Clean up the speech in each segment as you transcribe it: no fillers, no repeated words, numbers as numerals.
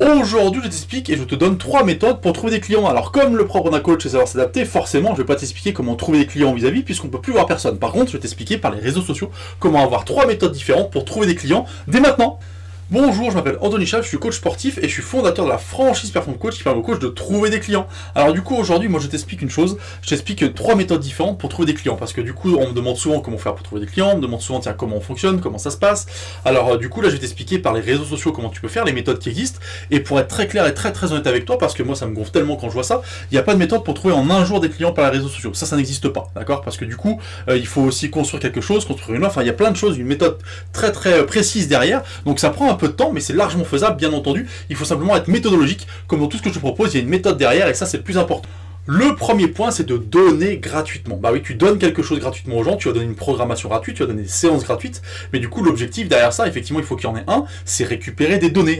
Aujourd'hui, je t'explique et je te donne 3 méthodes pour trouver des clients. Alors, comme le propre d'un coach, c'est savoir s'adapter, forcément, je vais pas t'expliquer comment trouver des clients vis-à-vis, puisqu'on peut plus voir personne. Par contre, je vais t'expliquer par les réseaux sociaux comment avoir 3 méthodes différentes pour trouver des clients dès maintenant. Bonjour, je m'appelle Anthony Chaves, je suis coach sportif et je suis fondateur de la franchise Perform Coach qui permet aux coachs de trouver des clients. Alors du coup aujourd'hui moi je t'explique une chose, je t'explique 3 méthodes différentes pour trouver des clients parce que du coup on me demande souvent comment faire pour trouver des clients, on me demande souvent tiens comment on fonctionne, comment ça se passe. Alors du coup là je vais t'expliquer par les réseaux sociaux comment tu peux faire, les méthodes qui existent et pour être très clair et très honnête avec toi parce que moi ça me gonfle tellement quand je vois ça, il n'y a pas de méthode pour trouver en un jour des clients par les réseaux sociaux, ça n'existe pas, d'accord? Parce que du coup il faut aussi construire quelque chose, construire une offre, enfin il y a plein de choses, une méthode très précise derrière, donc ça prend un peu de temps mais c'est largement faisable, bien entendu. Il faut simplement être méthodologique. Comme dans tout ce que je te propose, il y a une méthode derrière et ça, c'est le plus important. Le premier point, c'est de donner gratuitement. Bah oui, tu donnes quelque chose gratuitement aux gens, tu vas donner une programmation gratuite, tu vas donner des séances gratuites, mais du coup, l'objectif derrière ça, effectivement, il faut qu'il y en ait un, c'est récupérer des données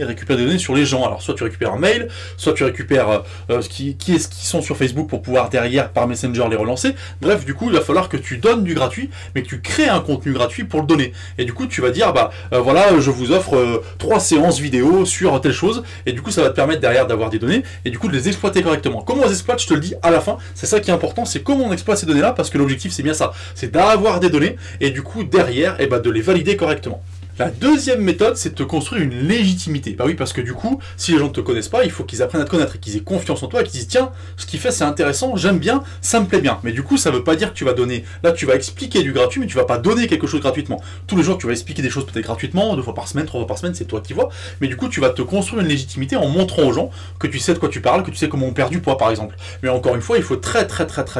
sur les gens. Alors, soit tu récupères un mail, soit tu récupères qui sont sur Facebook pour pouvoir derrière, par Messenger, les relancer. Bref, du coup, il va falloir que tu donnes du gratuit, mais que tu crées un contenu gratuit pour le donner. Et du coup, tu vas dire, voilà, je vous offre 3 séances vidéo sur telle chose, et du coup, ça va te permettre derrière d'avoir des données, et du coup, de les exploiter correctement. Comment on les exploite, je te le dis à la fin, c'est ça qui est important, c'est comment on exploite ces données-là, parce que l'objectif c'est bien ça, c'est d'avoir des données et du coup derrière, de les valider correctement. La deuxième méthode, c'est de te construire une légitimité. Bah oui, parce que du coup, si les gens ne te connaissent pas, il faut qu'ils apprennent à te connaître et qu'ils aient confiance en toi et qu'ils disent tiens, ce qu'il fait c'est intéressant, j'aime bien, ça me plaît bien. Mais du coup, ça veut pas dire que tu vas donner. Là, tu vas expliquer du gratuit, mais tu vas pas donner quelque chose gratuitement. Tous les jours, tu vas expliquer des choses peut-être gratuitement, 2 fois par semaine, 3 fois par semaine, c'est toi qui vois. Mais du coup, tu vas te construire une légitimité en montrant aux gens que tu sais de quoi tu parles, que tu sais comment on perd du poids par exemple. Mais encore une fois, il faut très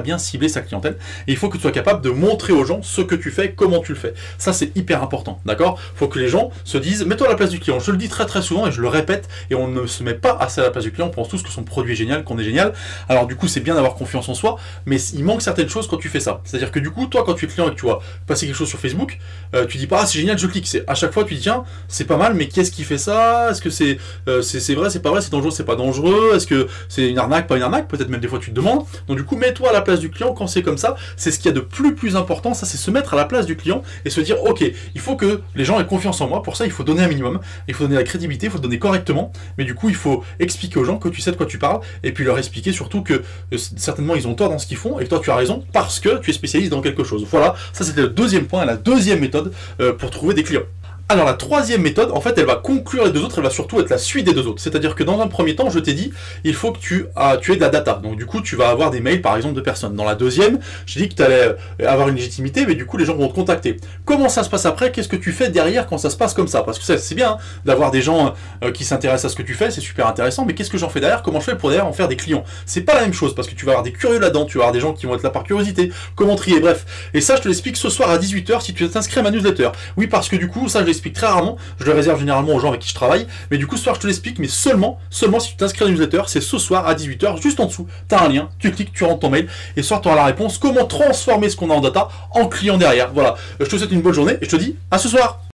bien cibler sa clientèle et il faut que tu sois capable de montrer aux gens ce que tu fais, comment tu le fais. Ça, c'est hyper important, d'accord? Faut que les gens se disent mets-toi à la place du client. Je le dis très souvent et je le répète et on ne se met pas assez à la place du client. On pense tous que son produit est génial, qu'on est génial. Alors du coup c'est bien d'avoir confiance en soi, mais il manque certaines choses quand tu fais ça. C'est-à-dire que du coup toi quand tu es client et que tu vois passer quelque chose sur Facebook, tu dis pas ah, c'est génial, je clique. C'est à chaque fois tu dis tiens c'est pas mal, mais qu'est-ce qui fait ça? Est-ce que c'est vrai, c'est pas vrai, c'est dangereux, c'est pas dangereux? Est-ce que c'est une arnaque, pas une arnaque? Peut-être même des fois tu te demandes. Donc du coup mets-toi à la place du client quand c'est comme ça. C'est ce qu'il y a de plus important. Ça c'est se mettre à la place du client et se dire ok il faut que les gens aient confiance en moi. Pour ça il faut donner un minimum, il faut donner la crédibilité, il faut le donner correctement, mais du coup il faut expliquer aux gens que tu sais de quoi tu parles, et puis leur expliquer surtout que certainement ils ont tort dans ce qu'ils font, et que toi tu as raison parce que tu es spécialiste dans quelque chose. Voilà, ça c'était le deuxième point, la deuxième méthode pour trouver des clients. Alors la troisième méthode, en fait, elle va conclure les deux autres, elle va surtout être la suite des deux autres. C'est-à-dire que dans un premier temps, je t'ai dit, il faut que tu aies de la data. Donc du coup, tu vas avoir des mails, par exemple, de personnes. Dans la deuxième, je t'ai dit que tu allais avoir une légitimité, mais du coup, les gens vont te contacter. Comment ça se passe après? Qu'est-ce que tu fais derrière quand ça se passe comme ça? Parce que c'est bien hein, d'avoir des gens qui s'intéressent à ce que tu fais, c'est super intéressant, mais qu'est-ce que j'en fais derrière? Comment je fais pour derrière en faire des clients? C'est pas la même chose, parce que tu vas avoir des curieux là-dedans, tu vas avoir des gens qui vont être là par curiosité, comment trier, bref. Et ça, je te l'explique ce soir à 18h si tu t'inscris à ma newsletter. Oui, parce que du coup, ça, je l'explique très rarement. Je le réserve généralement aux gens avec qui je travaille, mais du coup ce soir je te l'explique, mais seulement si tu t'inscris à la newsletter, c'est ce soir à 18h, juste en dessous, tu as un lien, tu cliques, tu rentres ton mail, et ce soir tu auras la réponse, comment transformer ce qu'on a en data en client derrière. Voilà, je te souhaite une bonne journée, et je te dis à ce soir.